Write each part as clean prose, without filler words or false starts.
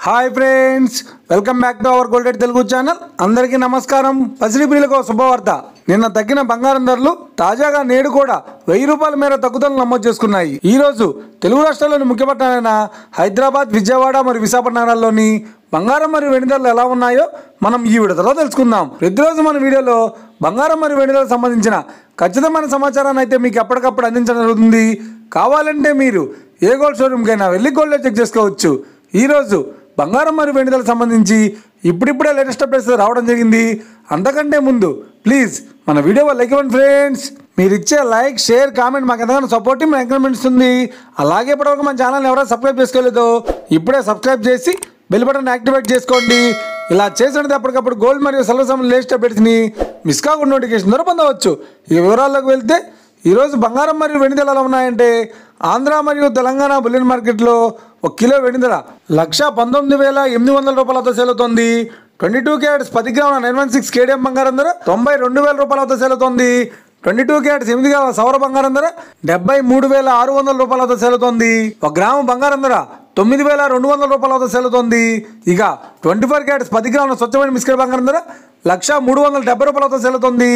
Hi friends, welcome back to our golden Telugu channel. అందరికీ నమస్కారం. పసిడి ప్రియులకు శుభవార్త. నిన్న తగ్గిన బంగారం ధరలు తాజాగా నేడు కూడా 1000 రూపాయల మేర తగ్గుదలను నమోదు చేసుకున్నాయి. ఈ రోజు తెలుగు రాష్ట్రాల్లోని ముఖ్య పట్టణాలైన హైదరాబాద్, విజయవాడ మరియు విశాఖపట్నం నగరాల్లోని బంగారం మరియు వెండి ధరలు ఎలా ఉన్నాయో మనం ఈ వీడియోలో తెలుసుకుందాం. ప్రతిరోజు మన వీడియోలో బంగారం మరియు వెండి ధరలకు సంబంధించిన ఖచ్చితమైన సమాచారాన్ని అయితే మీకు ఎప్పటికప్పుడు అందించడం జరుగుతుంది. కావాలంటే మీరు ఏ గోల్డ్ షోరూమ్కైనా వెళ్ళి గోల్డ్ చెక్ చేసుకోవచ్చు. ఈరోజు బంగారం మరియు వెండి ధరలకు సంబంధించి ఇప్పుడిప్పుడే లేటెస్ట్ అప్డేట్స్ రావడం జరిగింది. అంతకంటే ముందు ప్లీజ్ మన వీడియో లైక్ ఇవ్వండి ఫ్రెండ్స్. మీరు ఇచ్చే లైక్, షేర్, కామెంట్ మాకు ఎంతగానో సపోర్టివ్ ఎంకరేజ్మెంట్ ఇస్తుంది. అలాగే ఇప్పటివరకు మన ఛానల్ని ఎవరైనా సబ్స్క్రైబ్ చేసుకోలేదో ఇప్పుడే సబ్స్క్రైబ్ చేసి బెల్ బటన్ యాక్టివేట్ చేసుకోండి. ఇలా చేసినట్టు అప్పటికప్పుడు గోల్డ్ మరియు సిల్వర్ సంబంధించిన లేటెస్ట్ అప్డేట్స్ని మిస్ కాకుండా నోటిఫికేషన్ ద్వారా పొందవచ్చు. ఈ వివరాల్లోకి వెళ్తే ఈరోజు బంగారం మరియు వెండి ధరలు ఎలా ఉన్నాయంటే, ఆంధ్ర మరియు తెలంగాణ బులియన్ మార్కెట్లో 1 కిలో వెండి ధర 1,19,800 రూపాయలతో సేల్ అవుతుంది. 22 క్యారెట్స్ 10 గ్రాముల 916 కేడిఎం బంగారం ధర 92,000 రూపాయలతో సేల్ అవుతుంది. 22 క్యారెట్స్ 8 గ్రాముల సౌర బంగారం ధర 73,600 రూపాయలతో సేల్ అవుతుంది. 1 గ్రాము బంగారం ధర 9,200 రూపాయలతో సేల్ అవుతుంది. ఇక 24 క్యారెట్స్ 10 గ్రాముల స్వచ్ఛమైన మిస్కెట్ బంగారం ధర 1,370 రూపాయలతో సేల్ అవుతుంది.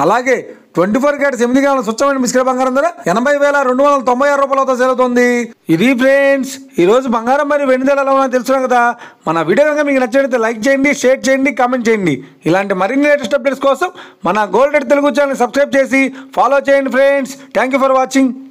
అలాగే 24 క్యారెట్స్ 8 గ్రాముల స్వచ్ఛమైన మిస్కెట్ బంగారం ధర 80,296 రూపాయలతో సేల్ అవుతుంది. ఇది ఫ్రెండ్స్ ఈరోజు బంగారం మరియు వెండి ధరలు ఎలా ఉన్నాయో తెలుసుకున్నాం కదా. మన వీడియో కనుక మీకు నచ్చినట్లయితే లైక్ చేయండి, షేర్ చేయండి, కామెంట్ చేయండి. ఇలాంటి మరిన్ని లేటెస్ట్ అప్డేట్స్ కోసం మన గోల్డెడ్ తెలుగు ఛానల్ సబ్స్క్రైబ్ చేసి ఫాలో చేయండి friends. Thank you for watching.